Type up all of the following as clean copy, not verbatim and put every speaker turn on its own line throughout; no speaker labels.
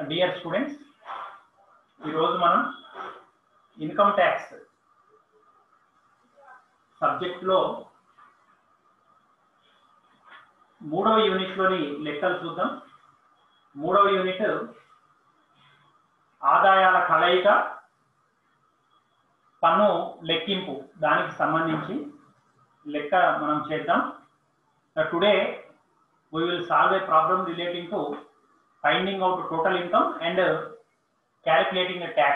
Dear students, ఈరోజు మనం income tax సబ్జెక్ట్లో 3వ యూనిట్లోని లెక్కలు చూద్దాం. 3వ యూనిట్ ఆదాయాల కలయిక, పన్ను లెక్కింపు, దానికి సంబంధించి లెక్క మనం చేద్దాం. Today we will solve a problem relating to finding out total income and calculating a tax.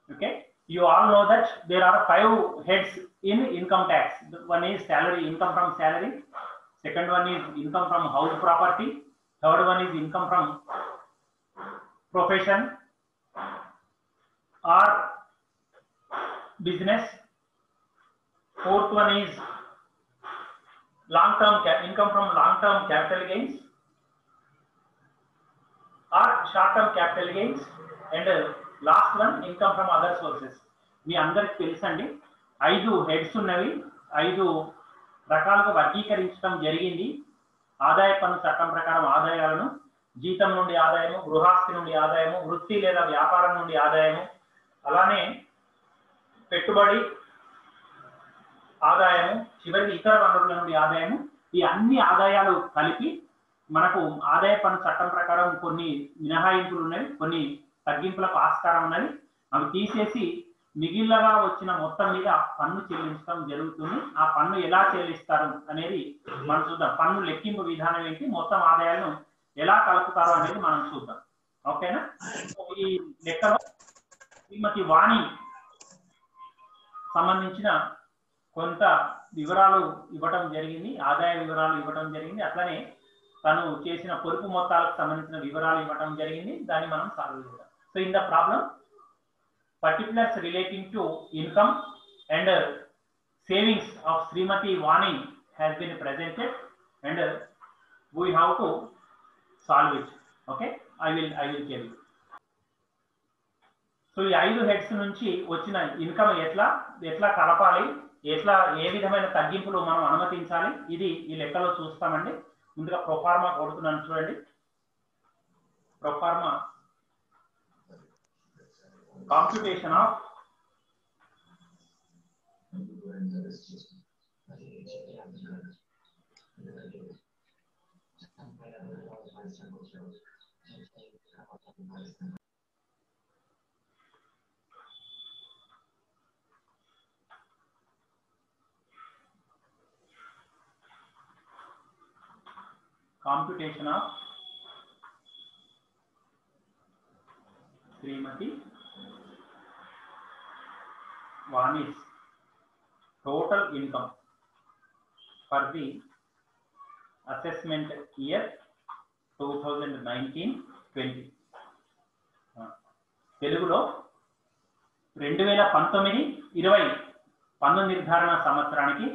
Okay, you all know that there are 5 heads in income tax. One is salary, income from salary. Second one is income from house property. Third one is income from profession or business. Fourth one is income from long-term capital gains or short-term capital gains, and last one income from other sources. మీ అందరికి తెలుసండి, 5 heads ఉన్నవి. 5 రకాలుగా వర్గీకరించడం జరిగింది. ఆదాయ పన్ను చట్టం ప్రకారం ఆదాయాలను జీతం నుండి ఆదాయము, గృహాస్తి నుండి ఆదాయము, వృత్తి లేదా వ్యాపారం నుండి ఆదాయము, అలానే పెట్టుబడి ఆదాయము, చివరికి ఇతర వనరుల నుండి ఆదాయము. ఈ అన్ని ఆదాయాలు కలిపి మనకు ఆదాయ పన్ను చట్టం ప్రకారం కొన్ని మినహాయింపులు ఉన్నవి, కొన్ని తగ్గింపులకు ఆస్కారం ఉన్నది. అవి తీసేసి మిగిలినగా వచ్చిన మొత్తం మీద పన్ను చెల్లించడం జరుగుతుంది. ఆ పన్ను ఎలా చెల్లిస్తారు అనేది మనం చూద్దాం. పన్ను లెక్కింపు విధానం ఏంటి, మొత్తం ఆదాయాలను ఎలా కలుపుతారో అనేది మనం చూద్దాం. ఓకేనా? ఈ లెక్కలో శ్రీమతి వాణి సంబంధించిన కొంత వివరాలు ఇవ్వటం జరిగింది, ఆదాయ వివరాలు ఇవ్వటం జరిగింది. అట్లనే తను చేసిన పొదుపు మొత్తాలకు సంబంధించిన వివరాలు ఇవ్వటం జరిగింది. దాన్ని మనం సాల్వ్ చేద్దాం. So in the problem, particulars relating to income and savings of Srimathi Vani has been presented and we have to solve it. Okay, I will tell you. So ఈ 5 హెడ్స్ నుంచి వచ్చిన ఇన్కమ్ ఎట్లా కలపాలి, ఏ విధమైన తగ్గింపులు మనం అనుమతించాలి, ఇది ఈ లెక్కలో చూస్తామండి. ముందుగా ప్రొఫార్మా కొడుతున్నాను చూడండి. Proforma computation of Srimati Vani's total income for the assessment year 2019-20. తెలుగులో 2019-20 పన్ను నిర్ధారణ సంవత్సరానికి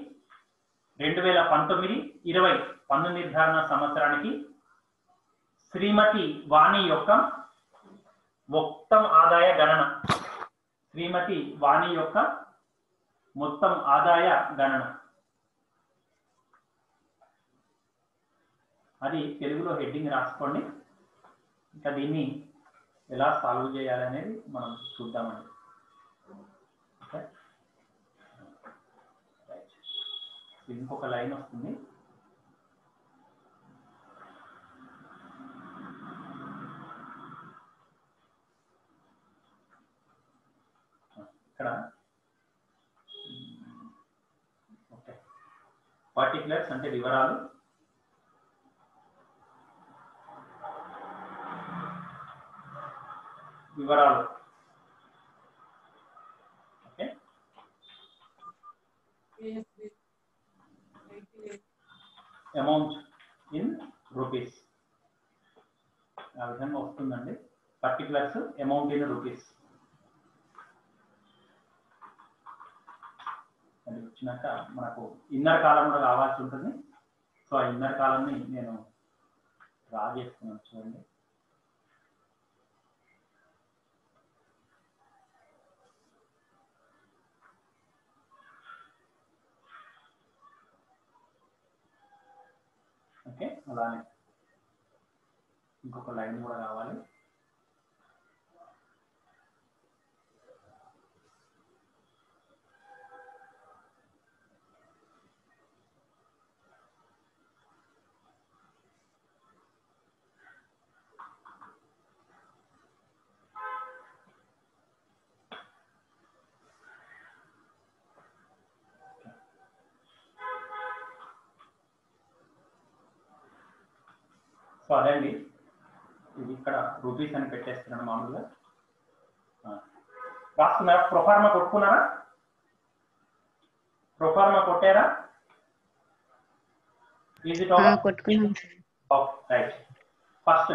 2019-20 పన్ను నిర్ధారణ సంవత్సరానికి శ్రీమతి వాణి యొక్క మొత్తం ఆదాయ గణన, శ్రీమతి వాణి యొక్క మొత్తం ఆదాయ గణన, అది తెలుగులో హెడ్డింగ్ రాసుకోండి. ఇంకా దీన్ని ఎలా సాల్వ్ చేయాలనేది మనం చూద్దామండి. ఇంకొక లైన్ వస్తుంది. ఇక్కడ ఓకే, పర్టికులర్స్ అంటే వివరాలు, ఓకే, అమౌంట్ ఇన్ రూపీస్, ఆ విధంగా వస్తుందండి. పర్టికులర్స్ అమౌంట్ ఇన్ రూపీస్ అది వచ్చినాక మనకు ఇన్నర్ కాలం కూడా కావాల్సి ఉంటుంది. సో ఆ ఇన్నర్ కాలంని నేను డ్రా చేస్తున్నాను చూడండి. ఓకే, అలానే ఇంకొక లైన్ కూడా కావాలి. సో అదండి, ఇది ఇక్కడ రూపీస్ అని పెట్టేస్తున్నాను మామూలుగా. రాసుకున్నారా? ప్రొఫార్మా కొట్టుకున్నారా? ప్రొఫార్మా కొట్టారా? Is it over?
కొట్టుకున్నాం.
రైట్. ఫస్ట్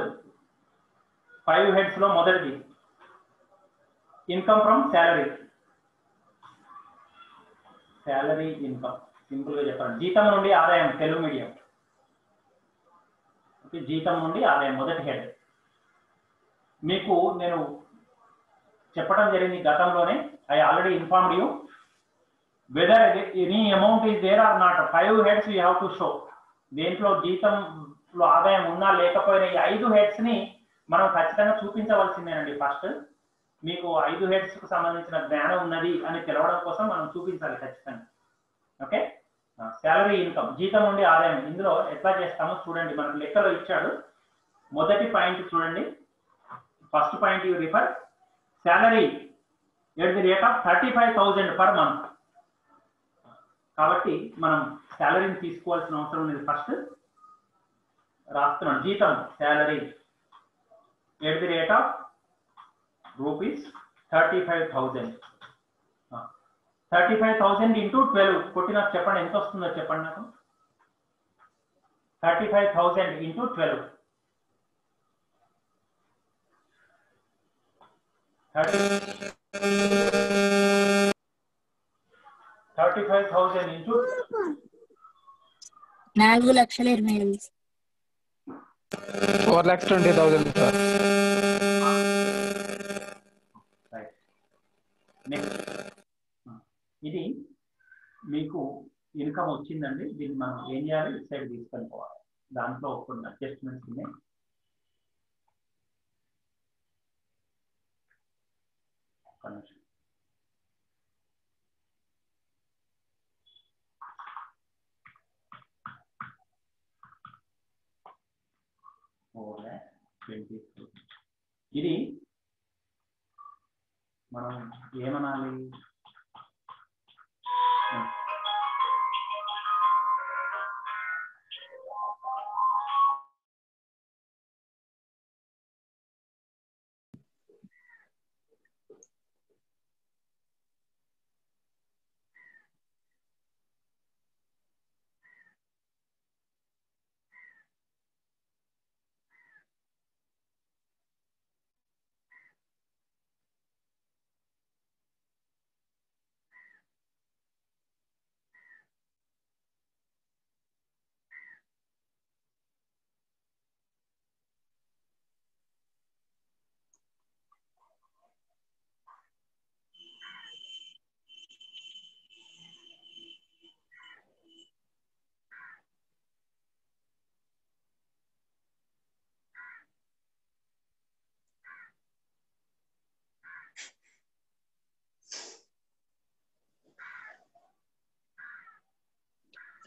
5 హెడ్స్ లో మొదటిది income from salary. Salary income simple గా చెప్పండి. జీతం నుండి ఆదాయం, తెలుగు మీడియం. ఓకే, జీతం నుండి ఆదాయం మొదటి హెడ్. మీకు నేను చెప్పడం జరిగింది గతంలోనే. I already informed you whether any amount is there or not. 5 heads you have to show. దేంట్లో జీతంలో ఆదాయం ఉన్నా లేకపోయినా ఈ 5 హెడ్స్ ని మనం ఖచ్చితంగా చూపించవలసిందేనండి. ఫస్ట్ మీకు 5 హెడ్స్ కు సంబంధించిన జ్ఞానం ఉన్నది అని తెలవడం కోసం మనం చూపించాలి ఖచ్చితంగా. ఓకే, శాలరీ ఇన్కమ్, జీతం నుండి ఆదాయం. ఇందులో ఎట్లా చేస్తామో చూడండి. మనకు లెక్కలో ఇచ్చాడు. మొదటి పాయింట్ చూడండి. First point you refer salary at the rate of 35,000 per month. కాబట్టి మనం శాలరీని తీసుకోవాల్సిన అవసరం ఉంది. ఫస్ట్ రాస్తున్నాం. జీతం salary at the rate of rupees 35,000. 35,000 into 12 కొట్టి నాకు చెప్పండి ఎంత వస్తుందో చెప్పండి నాకు. 35,000 ఇంటూ 12. 35,000 ఇంటూ
4,20,000.
4,20,000 సార్.
ఇది మీకు ఇన్కమ్ వచ్చిందండి. దీన్ని మనం ఏం చేయాలి? ఇటు సైడ్ తీసుకొని పోవాలి. దాంట్లో కొన్ని అడ్జస్ట్మెంట్స్ ఉన్నాయి. ఒక్క నిమిషం. ఇది మనం ఏమనాలి?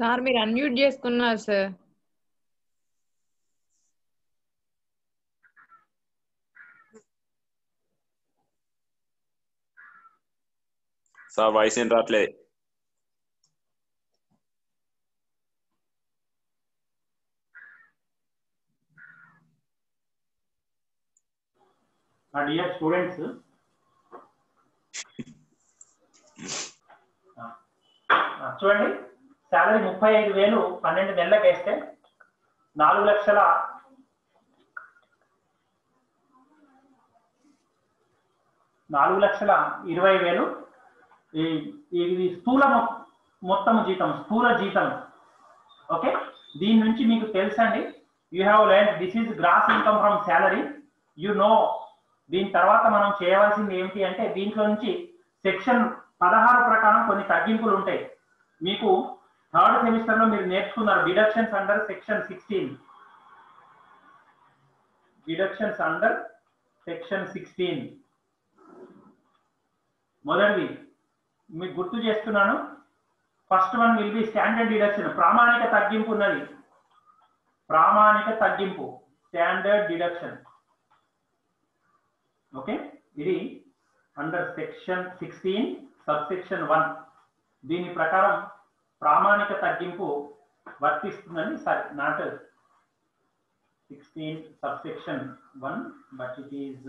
సార్ మీరు అన్మ్యూట్ చేసుకున్నారు సార్.
సార్ వాయిస్ ఏం రావట్లేదు.
డియర్ స్టూడెంట్స్, చూడండి. శాలరీ 35,000 12 నెలలకు వేస్తే 4,20,000. ఇది స్థూల మొత్తం జీతం, స్థూల జీతం. ఓకే, దీని నుంచి మీకు తెలుసండి. You have learn this is gross income from salary. You know. దీని తర్వాత మనం చేయవలసింది ఏమిటి అంటే దీంట్లో నుంచి సెక్షన్ 16 ప్రకారం కొన్ని తగ్గింపులు ఉంటాయి. మీకు 3rd సెమిస్టర్ లో మీరు నేర్చుకున్నారు deductions under section 16. Deductions under section 16. మొదటిది మీకు గుర్తు చేస్తున్నాను. First one will be standard deduction. ప్రామాణిక తగ్గింపు ఉన్నది. ప్రామాణిక తగ్గింపు స్టాండర్డ్ డిడక్షన్. ఓకే, ఇది అండర్ సెక్షన్ 16 సబ్సెక్షన్ 1. దీని ప్రకారం ప్రామాణిక తగ్గింపు వర్తిస్తుందని. Sorry, not 16 subsection 1 but it is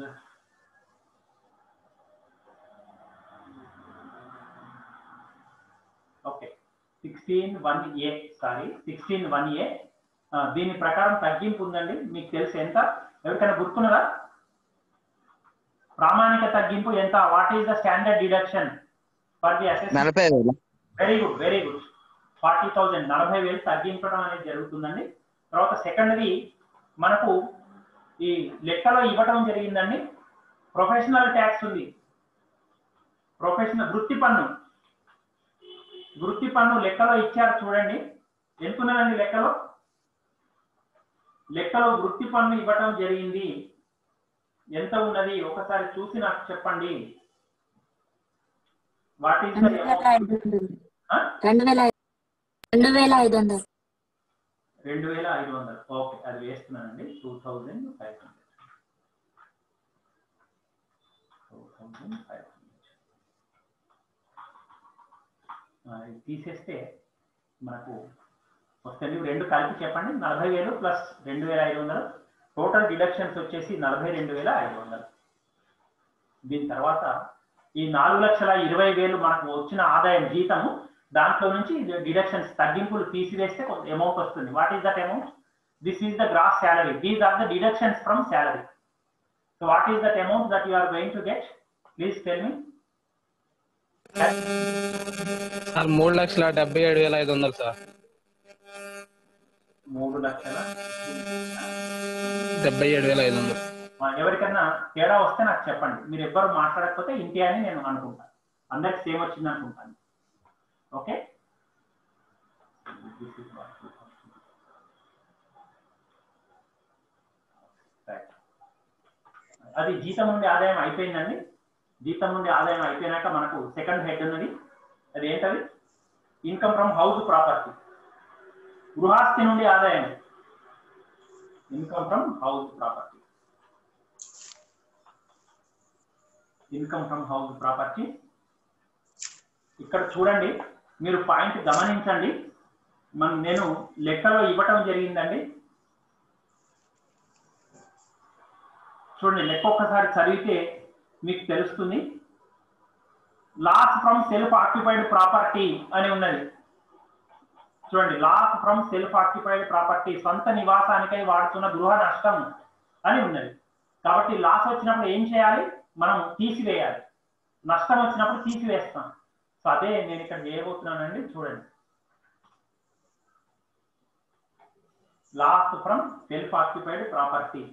okay 16(1)(a). Sorry, 16(1)(a). దీని ప్రకారం తగ్గింపు ఉందండి. మీకు తెలుసు ఎంత? ఎవరికైనా గుర్తున్నదా? ప్రామాణిక తగ్గింపు ఎంత? What is the standard deduction for the assessment?
40,000.
Very good, very good. 40,000, 40,000 తగ్గించడం అనేది జరుగుతుందండి. తర్వాత సెకండ్ది మనకు ఈ లెక్కలో ఇవ్వటం జరిగిందండి. ప్రొఫెషనల్ ట్యాక్స్ ఉంది. ప్రొఫెషనల్ వృత్తి పన్ను. వృత్తి పన్ను లెక్కలో ఇచ్చారు చూడండి. ఎంత ఉన్నదండి లెక్కలో? లెక్కలో వృత్తి పన్ను ఇవ్వటం జరిగింది. ఎంత ఉన్నది ఒకసారి చూసి నాకు చెప్పండి. What is
2,500.
2,500. ఓకే, అది వేస్తున్నానండి. 2,500. తీసేస్తే మనకు వస్తుంది. రెండు కలిపి చెప్పండి. 40,000 ప్లస్ 2,500. టోటల్ డిడక్షన్స్ వచ్చేసి 42,500. దీని తర్వాత ఈ 4,20,000 మనకు వచ్చిన ఆదాయం జీతము, దాంట్లో నుంచి డిడక్షన్స్ తగ్గింపులు తీసివేస్తే కొంత అమౌంట్ వస్తుంది. What is that amount? This is the gross salary. These are the deductions from salary. So what is that amount that you are going to get? Please tell me.
Sir 3,77,500 sir.
3,77,500. ఎవరికైనా తేడా వస్తే నాకు చెప్పండి. మీరు ఎవ్వరు మాట్లాడకపోతే ఇంటి అని నేను అనుకుంటాను. అందరికి సేమ్ వచ్చింది అనుకుంటాను. ఓకే, అది జీతం నుండి ఆదాయం అయిపోయిందండి. జీతం నుండి ఆదాయం అయిపోయినాక మనకు సెకండ్ హెడ్ ఉన్నది. అది ఏంటది? Income from house property. గృహాస్తి నుండి ఆదాయం. Income from house property. Income from house property. ఇక్కడ చూడండి, మీరు పాయింట్ గమనించండి. నేను లెక్కలో ఇవ్వటం జరిగిందండి. చూడండి, లెక్క ఒక్కసారి చదివితే మీకు తెలుస్తుంది. Loss from self occupied property అని ఉన్నది. చూడండి, loss from self occupied property, సొంత నివాసానికై వాడుతున్న గృహ నష్టం అని ఉన్నది. కాబట్టి లాస్ వచ్చినప్పుడు ఏం చేయాలి? మనం తీసివేయాలి. నష్టం వచ్చినప్పుడు తీసివేస్తాం. సో అదే నేను ఇక్కడ చేయబోతున్నానండి. చూడండి, loss from self occupied property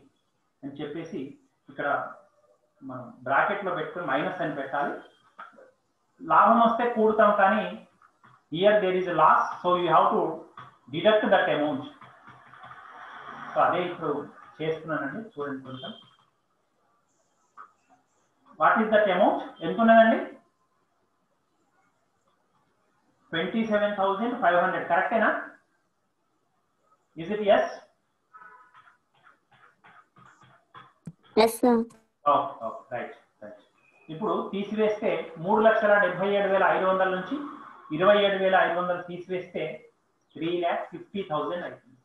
అని చెప్పేసి ఇక్కడ మనం బ్రాకెట్ లో పెట్టుకుని మైనస్ అని పెట్టాలి. లాభం వస్తే కూడుతాం, కానీ here there is a loss, so you have to deduct that amount. So అదే ఇప్పుడు చేస్తున్నానండి. చూడండి కొంచెం. What is that amount? ఎంత ఉన్నదండి? 27,500. కరెక్టేనా? Is it yes?
Yes, sir.
Right. ఇప్పుడు తీసివేస్తే 3,77,500 నుంచి 27,500 తీసివేస్తే 3,50,000 అవుతుంది.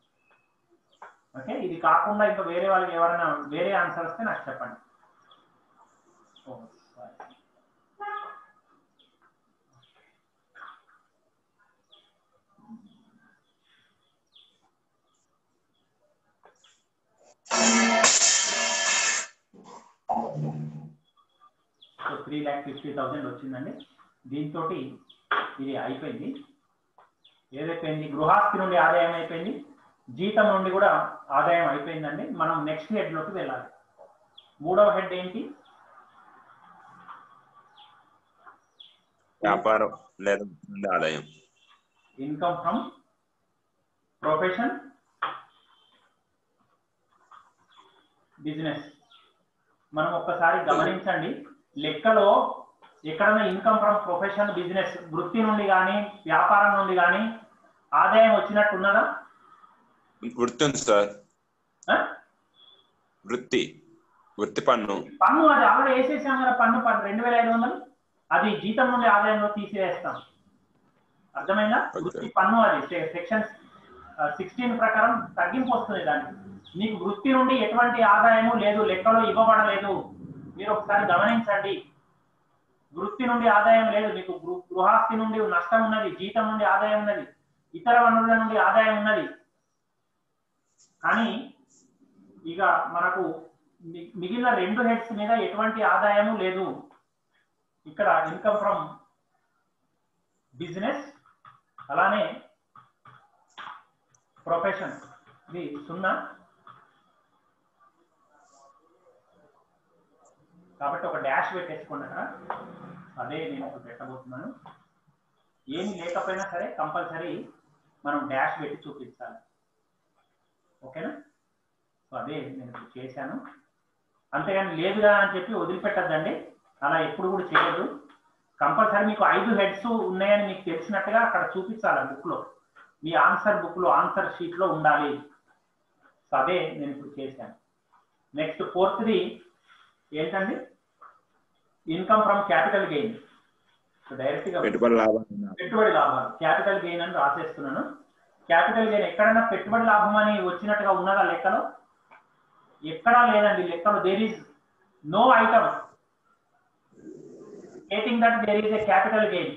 ఓకే, ఇది కాకుండా ఇంకా వేరే వాళ్ళకి ఎవరైనా వేరే ఆన్సర్ వస్తే నాకు చెప్పండి. సో 3,50,000 వచ్చిందండి. దీంతో ఇది అయిపోయింది. ఏదైపోయింది? గృహాస్తి నుండి ఆదాయం అయిపోయింది. జీతం నుండి కూడా ఆదాయం అయిపోయిందండి. మనం నెక్స్ట్ హెడ్ లోకి వెళ్ళాలి. మూడవ హెడ్ ఏంటి?
వ్యాపారం లేదా ఆదాయం.
Income from profession. బిజినెస్. మనం ఒక్కసారి గమనించండి, లెక్కలో ఎక్కడైనా ఇన్కమ్ ఫ్రమ్ ప్రొఫెషన్, బిజినెస్, వృత్తి నుండి కానీ వ్యాపారం నుండి కానీ ఆదాయం వచ్చినట్టు ఉన్నదా?
వృత్తి ఉంది సార్. వృత్తి పన్ను
అది ఆల్రెడీ వేసేసాం కదా. పన్ను 2500 అది జీతం నుండి ఆదాయంలో తీసివేస్తాం. అర్థమైందా? వృత్తి పన్ను అది సెక్షన్ 16 ప్రకారం తగ్గింపు వస్తుంది దానికి. మీకు వృత్తి నుండి ఎటువంటి ఆదాయము లేదు, లెక్కలో ఇవ్వబడలేదు. మీరు ఒకసారి గమనించండి, వృత్తి నుండి ఆదాయం లేదు. మీకు గృహాస్తి నుండి నష్టం ఉన్నది, జీతం నుండి ఆదాయం ఉన్నది, ఇతర వనరుల నుండి ఆదాయం ఉన్నది. కానీ ఇక మనకు మిగిలిన 2 హెడ్స్ మీద ఎటువంటి ఆదాయము లేదు. ఇక్కడ ఇన్కమ్ ఫ్రమ్ బిజినెస్ అలానే ప్రొఫెషన్ ఇది 0. కాబట్టి ఒక డాష్ పెట్టేసుకోండి అక్కడ. అదే నేను ఇప్పుడు పెట్టబోతున్నాను. ఏమి లేకపోయినా సరే కంపల్సరీ మనం డాష్ పెట్టి చూపించాలి. ఓకేనా? సో అదే నేను ఇప్పుడు చేశాను. అంతేగాని లేదుగా అని చెప్పి వదిలిపెట్టద్దండి. అలా ఎప్పుడు కూడా చేయదు. కంపల్సరీ మీకు 5 హెడ్స్ ఉన్నాయని మీకు తెలిసినట్టుగా అక్కడ చూపించాలి బుక్లో. మీ ఆన్సర్ బుక్లో, ఆన్సర్ షీట్లో ఉండాలి. సో అదే నేను ఇప్పుడు చేశాను. నెక్స్ట్ 4th ఏంటండి? Income from capital gain. So డైరెక్ట్గా పెట్టుబడి లాభాలు క్యాపిటల్ గెయిన్ అని రాసేస్తున్నాను. క్యాపిటల్ గెయిన్ ఎక్కడైనా పెట్టుబడి లాభం అని వచ్చినట్టుగా ఉన్నదా లెక్కలో? ఎక్కడా లేదండి లెక్కలో. There is no item stating that there is a capital gain.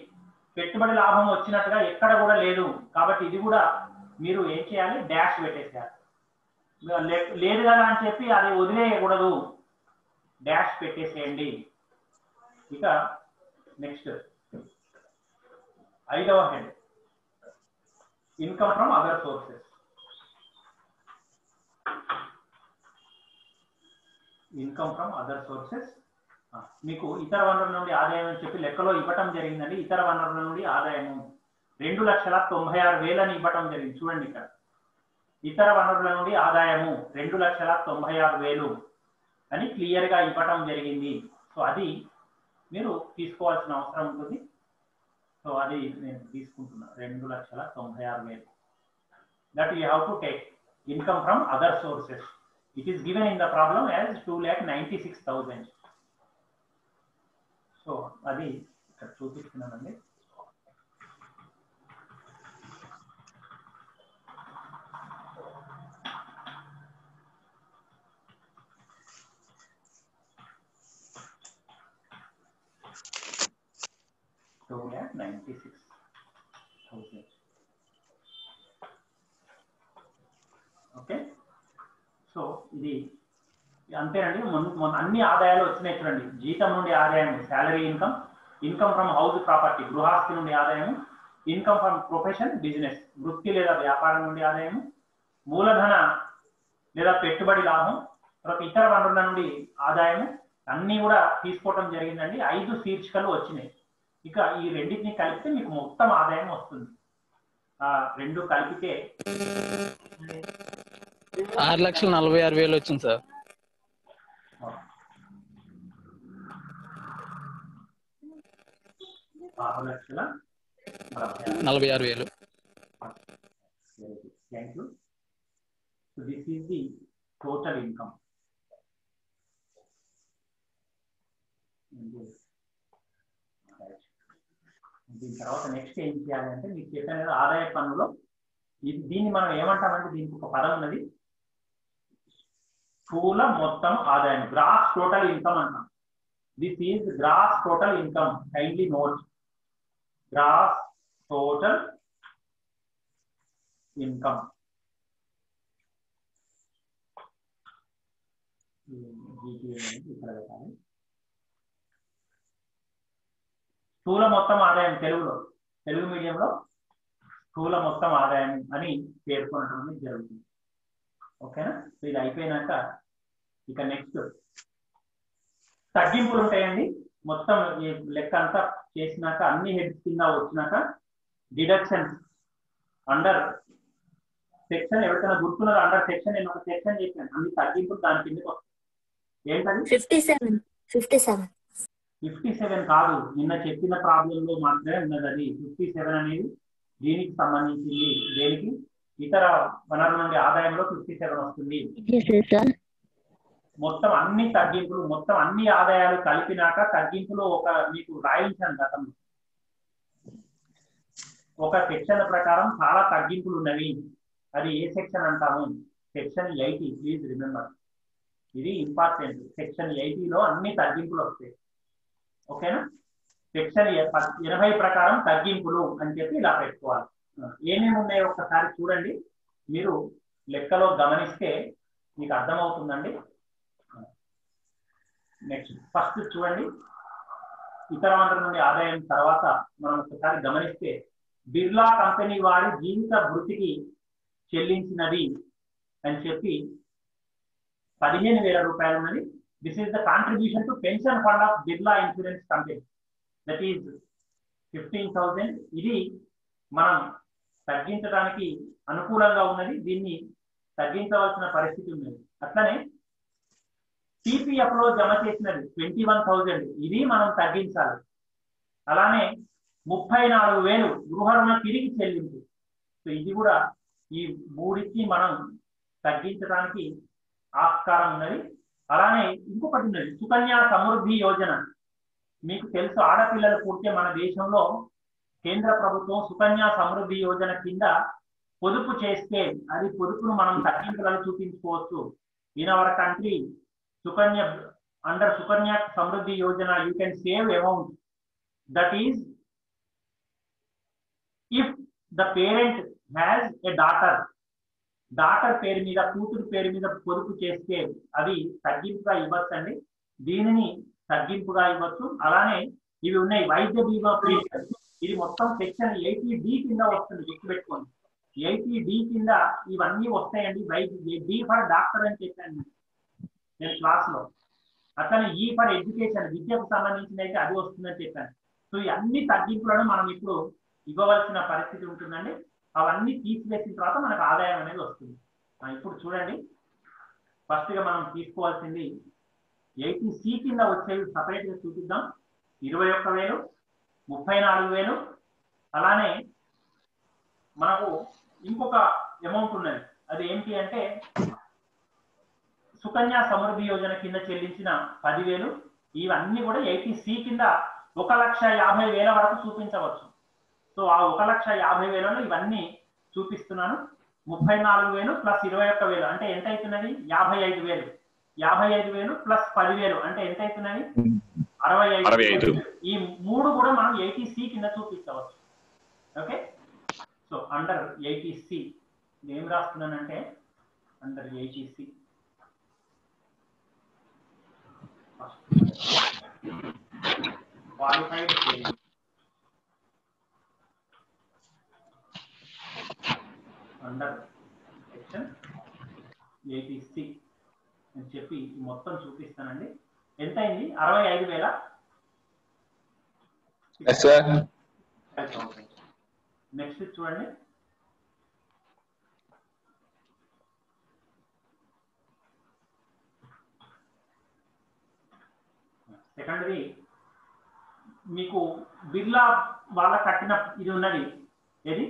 పెట్టుబడి లాభం వచ్చినట్టుగా ఎక్కడ కూడా లేదు. కాబట్టి ఇది కూడా మీరు ఏం చేయాలి? డాష్ పెట్టేసేయాలి. లేదు కదా అని చెప్పి అది వదిలేయకూడదు, డాష్ పెట్టేసేయండి. ఇక నెక్స్ట్ 5వ head income from other sources. Income from other sources మీకు ఇతర వనరుల నుండి ఆదాయం అని చెప్పి లెక్కలో ఇవ్వటం జరిగిందండి. ఇతర వనరుల నుండి ఆదాయము 2,96,000 అని ఇవ్వటం జరిగింది. చూడండి ఇక్కడ ఇతర వనరుల నుండి ఆదాయము 2,96,000 అని క్లియర్ గా ఇవ్వటం జరిగింది. సో అది మీరు తీసుకోవాల్సిన అవసరం ఉంటుంది. సో అది నేను తీసుకుంటున్నా 2,96,000. That you have to take income from other sources. It is given in the problem as 2,96,000. So అది ఇక్కడ చూపిస్తున్నానండి. ఓకే. సో ఇది అంతేనండి. అన్ని ఆదాయాలు వచ్చినాయి చూడండి. జీతం నుండి ఆదాయం salary income, income from house property గృహాస్తి నుండి ఆదాయం, ఇన్కమ్ ఫ్రమ్ ప్రొఫెషన్ బిజినెస్ వృత్తి లేదా వ్యాపారం నుండి ఆదాయం, మూలధన లేదా పెట్టుబడి లాభం, తర్వాత ఇతర వనరుల నుండి ఆదాయం అన్నీ కూడా తీసుకోవటం జరిగిందండి. 5 శీర్షికలు వచ్చినాయి. ఇక ఈ రెండింటిని కలిపితే మీకు మొత్తం ఆదాయం వస్తుంది. 2 కలిపితే
6,46,000 వచ్చింది sir. 6,46,000.
Thank you. So this is the total income. దీని తర్వాత నెక్స్ట్ ఏం చేయాలంటే మీకు చెప్పాను కదా ఆదాయ పన్నులో దీన్ని మనం ఏమంటామంటే దీనికి ఒక పదం ఉన్నది, స్థూల మొత్తం ఆదాయం, గ్రాస్ టోటల్ ఇన్కమ్ అంటాం. This is gross total income. Kindly note gross total income. ఇక్కడ పెట్టాలి. స్థూల మొత్తం ఆదాయం తెలుగు మీడియంలో స్థూల మొత్తం ఆదాయం అని పేర్కొనడం అనేది జరుగుతుంది. ఓకేనా? ఇది అయిపోయినాక ఇక నెక్స్ట్ తగ్గింపులు ఉంటాయండి. మొత్తం ఈ లెక్క అంతా చేసినాక అన్ని హెడ్స్ కింద వచ్చినాక డిడక్షన్స్ అండర్ సెక్షన్ ఎవరికైనా గుర్తున్నది అండర్ సెక్షన్ నేను ఒక సెక్షన్ చెప్పాను. అన్ని తగ్గింపులు దాని కిందకి వస్తాయి. ఏంటది
57
57 కాదు, నిన్న చెప్పిన ప్రాబ్లంలో మాత్రమే ఉన్నది అది. 57 అనేది దీనికి సంబంధించింది. దేనికి? ఇతర వనరుల నుండి ఆదాయంలో 57 వస్తుంది. మొత్తం అన్ని తగ్గింపులు, మొత్తం అన్ని ఆదాయాలు కలిపినాక తగ్గింపులు ఒక మీకు రాయించాను గతంలో. ఒక సెక్షన్ ప్రకారం చాలా తగ్గింపులు ఉన్నవి. అది ఏ సెక్షన్ అంటాము? సెక్షన్ 80. ప్లీజ్ రిమెంబర్, ఇది ఇంపార్టెంట్. సెక్షన్ 80లో అన్ని తగ్గింపులు వస్తాయి. ఓకేనా? సెక్షన్ 80 ప్రకారం తగ్గింపులు అని చెప్పి ఇలా పెట్టుకోవాలి. ఏమేమి ఉన్నాయో ఒకసారి చూడండి, మీరు లెక్కలో గమనిస్తే మీకు అర్థమవుతుందండి. నెక్స్ట్ ఫస్ట్ చూడండి, ఇతర వనరుల నుండి ఆదాయం తర్వాత మనం ఒకసారి గమనిస్తే బిర్లా కంపెనీ వారి జీవిత భృతికి చెల్లించినది అని చెప్పి 15,000 రూపాయలు ఉన్నది. This is the contribution to pension fund of Birla insurance company, that is 15,000. ఇది మనం తగ్గించడానికి అనుకూలంగా ఉన్నది, దీన్ని తగ్గించవలసిన పరిస్థితి ఉన్నది. అట్లనే టిపిఎఫ్ లో జమ చేసినది 21,000, ఇది మనం తగ్గించాలి. అలానే 34,000 గృహ రుణ తిరిగి చెల్లింపు. సో ఇది కూడా ఈ మూడికి మనం తగ్గించడానికి ఆస్కారం ఉన్నది. అలానే ఇంకొకటి ఉన్నది, సుకన్య సమృద్ధి యోజన. మీకు తెలుసు, ఆడపిల్లలు పుడితే మన దేశంలో కేంద్ర ప్రభుత్వం సుకన్య సమృద్ధి యోజన కింద పొదుపు చేస్తే అది పొదుపును మనం తగ్గింపులను చూపించుకోవచ్చు. In our country Sukanya, under Sukanya Samriddhi Yojana you can save amount, that is if the parent has a daughter పేరు మీద, కూతురు పేరు మీద పొదుపు చేస్తే అది తగ్గింపుగా ఇవ్వచ్చండి. దీనిని తగ్గింపుగా ఇవ్వచ్చు. అలానే ఇవి ఉన్నాయి, వైద్య బీమా ప్రీమియం. ఇది మొత్తం సెక్షన్ 80D కింద వస్తుంది, గుర్తుపెట్టుకోండి. 80D కింద ఇవన్నీ వస్తాయండి. బి ఫర్ డాక్టర్ అని చెప్పాను నేను క్లాస్ లో. అట్లనే ఈ ఫర్ ఎడ్యుకేషన్, విద్యకు సంబంధించిన అయితే అది వస్తుందని చెప్పాను. సో ఈ అన్ని తగ్గింపులను మనం ఇప్పుడు ఇవ్వవలసిన పరిస్థితి ఉంటుందండి. అవన్నీ తీసివేసిన తర్వాత మనకు ఆదాయం అనేది వస్తుంది. ఇప్పుడు చూడండి, ఫస్ట్ గా మనం తీసుకోవాల్సింది 80C కింద వచ్చేవి సపరేట్ గా చూపిద్దాం. 21,000, 34,000. అలానే మనకు ఇంకొక అమౌంట్ ఉన్నది, అది ఏంటి అంటే సుకన్య సమృద్ధి యోజన కింద చెల్లించిన 10,000. ఇవన్నీ కూడా 80C కింద 1,50,000 వరకు చూపించవచ్చు. సో ఆ 1,50,000 ఇవన్నీ చూపిస్తున్నాను. 34,000 ప్లస్ 21,000 అంటే ఎంత అవుతున్నది? 55,000. 55,000 ప్లస్ 10,000 అంటే ఎంత అవుతున్నది? 65,000. ఈ మూడు కూడా మనం 80C కింద చూపించవచ్చు. ఓకే, సో అండర్ 80C ఏం రాస్తున్నానంటే under 80C qualified under section 80C అని చెప్పి మొత్తం చూపిస్తానండి. ఎంత అయింది? 65,000. నెక్స్ట్ చూడండి, సెకండరీ మీకు బిర్లా వాళ్ళ కట్టిన ఇది ఉన్నది, ఏది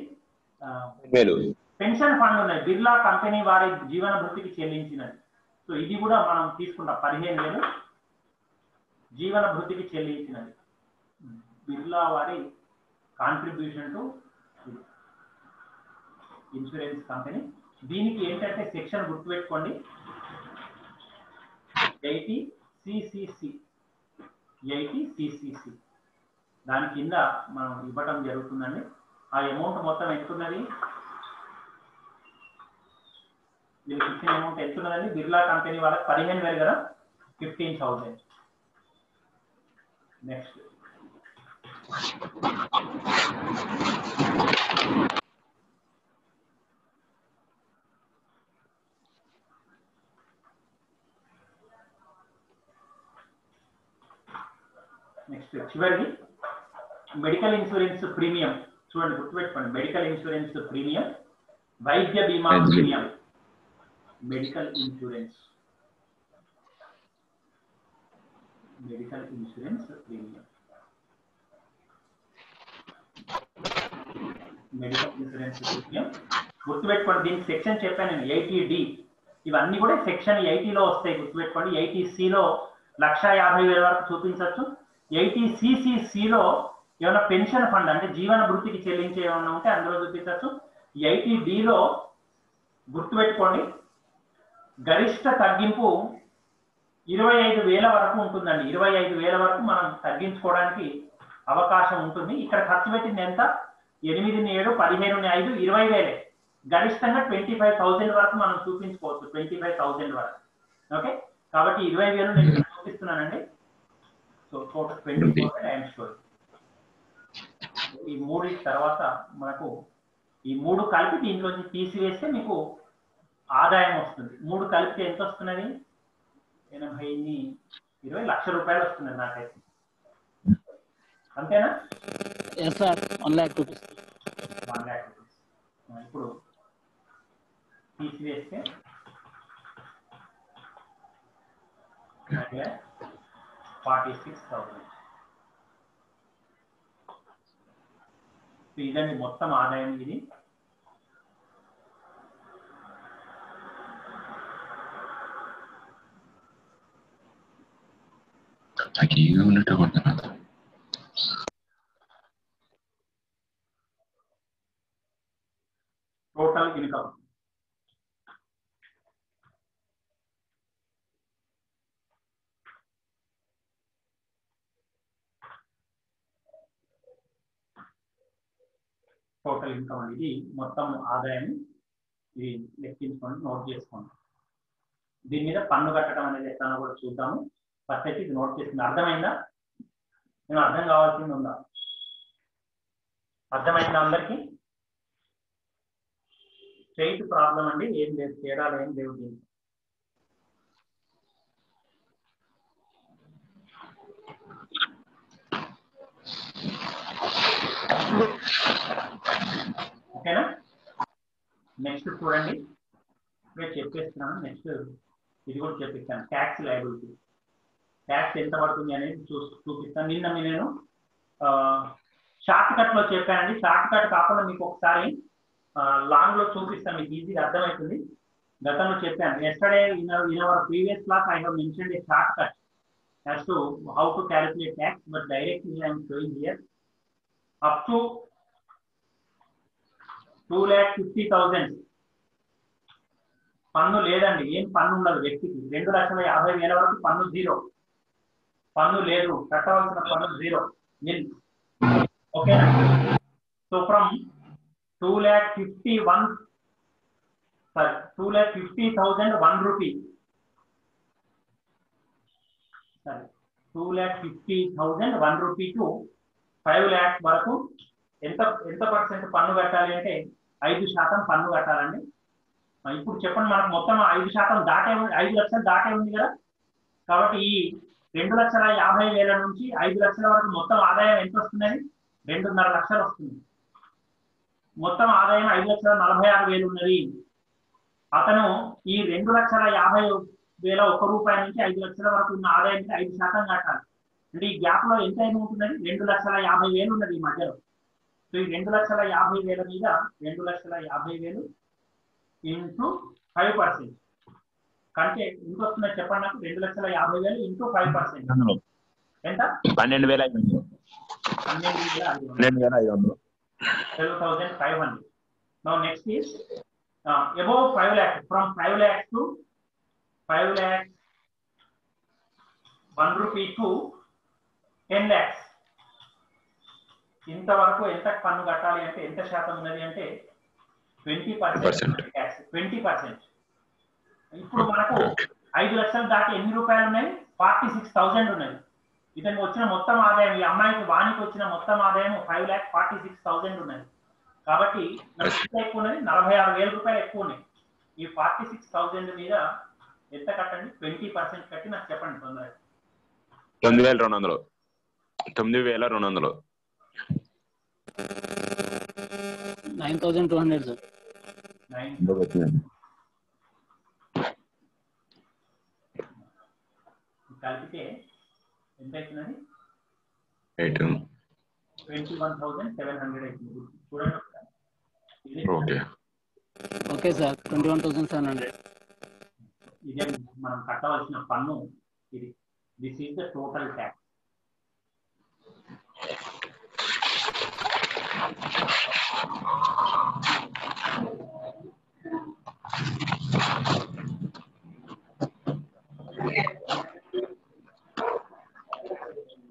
పెన్షన్ ఫండ్ ఉన్నది, బిర్లా కంపెనీ వారి జీవన భృతికి చెల్లించినది. సో ఇది కూడా మనం తీసుకుంటాం. 15,000 జీవన భృతికి చెల్లించినది, బిర్లా వారి కాంట్రిబ్యూషన్ టు ఇన్సూరెన్స్ కంపెనీ. దీనికి ఏంటంటే సెక్షన్ గుర్తుపెట్టుకోండి, 80CCC. దాని కింద మనం ఇవ్వటం జరుగుతుందండి. ఆ అమౌంట్ మొత్తం ఎంతున్నది? వీళ్ళకి ఇచ్చిన అమౌంట్ ఎంతున్నదండి? బిర్లా కంపెనీ వాళ్ళకి 15,000 కదా, 15,000. నెక్స్ట్ చివరిది మెడికల్ ఇన్సూరెన్స్ ప్రీమియం. చూడండి, గుర్తుపెట్టుకోండి, మెడికల్ ఇన్సూరెన్స్ ప్రీమియం, వైద్య బీమా premium, medical insurance. Medical insurance premium. Medical insurance premium గుర్తుపెట్టుకోండి. దీనికి సెక్షన్ చెప్పాను నేను 80D. ఇవన్నీ కూడా సెక్షన్ 80లో వస్తాయి గుర్తుపెట్టుకోండి. 80Cలో 1,50,000 వరకు చూపించవచ్చు. 80CCCలో ఏమైనా పెన్షన్ ఫండ్ అంటే జీవన వృత్తికి చెల్లించే ఏమైనా ఉంటే అందులో చూపించవచ్చు. 80Dలో గుర్తుపెట్టుకోండి గరిష్ట తగ్గింపు 25,000 వరకు ఉంటుందండి. 25,000 వరకు మనం తగ్గించుకోవడానికి అవకాశం ఉంటుంది. ఇక్కడ ఖర్చు పెట్టింది ఎంత? 8, 7, 15, 5, 20,000. గరిష్టంగా 25,000 వరకు మనం చూపించుకోవచ్చు. 25,000 వరకు. ఓకే, కాబట్టి 20,000 నేను ఇక్కడ చూపిస్తున్నానండి. So total 20,000 I'm sure. ఈ మూడు తర్వాత మనకు ఈ మూడు కలిపి దీంట్లోంచి తీసివేస్తే మీకు ఆదాయం వస్తుంది. మూడు కలిపితే ఎంత వస్తున్నది? 80, 20 లక్షల రూపాయలు వస్తున్నది నాకైతే. అంతేనా?
Yes sir, 1 lakh rupees.
1 lakh rupees. ఇప్పుడు తీసివేస్తే 46,000. ఇదండి మొత్తం ఆదాయం. ఇది టోటల్ ఇన్కమ్. టోటల్ ఇన్కమ్ అండి. ఇది మొత్తం ఆదాయం. ఇది లెక్కించుకోండి, నోట్ చేసుకోండి. దీని మీద పన్ను కట్టడం అనేది ఎట్లా కూడా చూద్దాము. ఫస్ట్ అయితే ఇది నోట్ చేసుకుంది. అర్థమైందా? నేను అర్థం కావాల్సింది ఉందా? అర్థమైందా అందరికీ? స్ట్రైట్ ప్రాబ్లం అండి, ఏం లేదు, తేడాలు ఏం లేవు దీనికి. ఓకేనా? నెక్స్ట్ చూడండి, నేను చెప్పేస్తున్నాను. నెక్స్ట్ ఇది కూడా చెప్పిస్తాను. Tax liability. ట్యాక్స్ ఎంత పడుతుంది అనేది చూపిస్తాను. నిన్న నేను షార్ట్ కట్ లో చెప్పానండి. షార్ట్ కట్ కాకుండా మీకు ఒకసారి లాంగ్ లో చూపిస్తాను, మీకు ఈజీగా అర్థమవుతుంది. గతంలో చెప్పాను. Yesterday in our previous class I have mentioned A short cut as to how to calculate tax, but directly I am showing here up to 2,50,000 పన్ను లేదండి. ఏం పన్ను ఉండదు వ్యక్తికి. 2,50,000 వరకు పన్ను జీరో. పన్ను లేదు, కట్టవలసిన పన్ను జీరో, నిల్. ఓకేనా? So from 2,50,001 rupee, 2,50,001 rupee to 5 lakhs వరకు ఎంత పర్సెంట్ పన్ను కట్టాలి అంటే 5% పన్ను కట్టాలండి. ఇప్పుడు చెప్పండి, మనకు మొత్తం 5% దాటే 5 లక్షలు దాటే ఉంది కదా. కాబట్టి ఈ 2,50,000 నుంచి 5 లక్షల వరకు మొత్తం ఆదాయం ఎంత వస్తుందని? 2.5 లక్షలు వస్తుంది. మొత్తం ఆదాయం 5,46,000 ఉన్నది. అతను ఈ 2,50,000 1 రూపాయి నుంచి 5 లక్షల వరకు ఉన్న ఆదాయానికి 5% కట్టాలి. అంటే ఈ గ్యాప్ లో ఎంత ఉంటున్నది? 2,50,000 ఉన్నది ఈ మధ్యలో. సో ఈ 2,50,000 మీద 2,50,000 ఇంటూ 5%. కంటే ఎంత వస్తుందో చెప్పండి నాకు. 2,50,000 ఇంటూ 5% ఎంత?
12,500.
12,500. Now next is above 5 lakhs. From 5 lakhs to 5 lakhs 1 rupee to 10 lakhs. ఇంతవరకు ఎంత పన్ను కట్టాలి అంటే ఎంత శాతం ఉన్నది అంటే 20%. 20%. ఇప్పుడు మనకు 5 లక్షలు దాటి ఎన్ని రూపాయలు ఉన్నాయి? 46,000 ఉన్నాయి. ఇతనికి వచ్చిన మొత్తం ఆదాయం, ఈ అమ్మాయికి వానికి వచ్చిన మొత్తం ఆదాయం 5,46,000 ఉన్నది. కాబట్టి ఎక్కువ ఉన్నది, 46,000 రూపాయలు ఎక్కువ ఉన్నాయి. ఈ 46,000 మీద ఎంత కట్టండి? 20% కట్టి నాకు చెప్పండి తొందరగా.
9,200. 9,200.
9,200 సార్.
9 కలిపితే ఎంత అవుతున్నది?
21,700
21,700 చూడండి ఒకసారి.
Okay
okay sir 21,700.
ఇదే మనం కట్టవలసిన పన్ను ఇది. This is the total tax.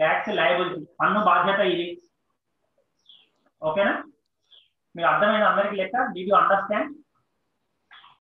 Tax liability, పన్ను బాధ్యత ఇది. ఓకేనా? మీకు అర్థమైంది అందరికి లెక్క? Did you understand?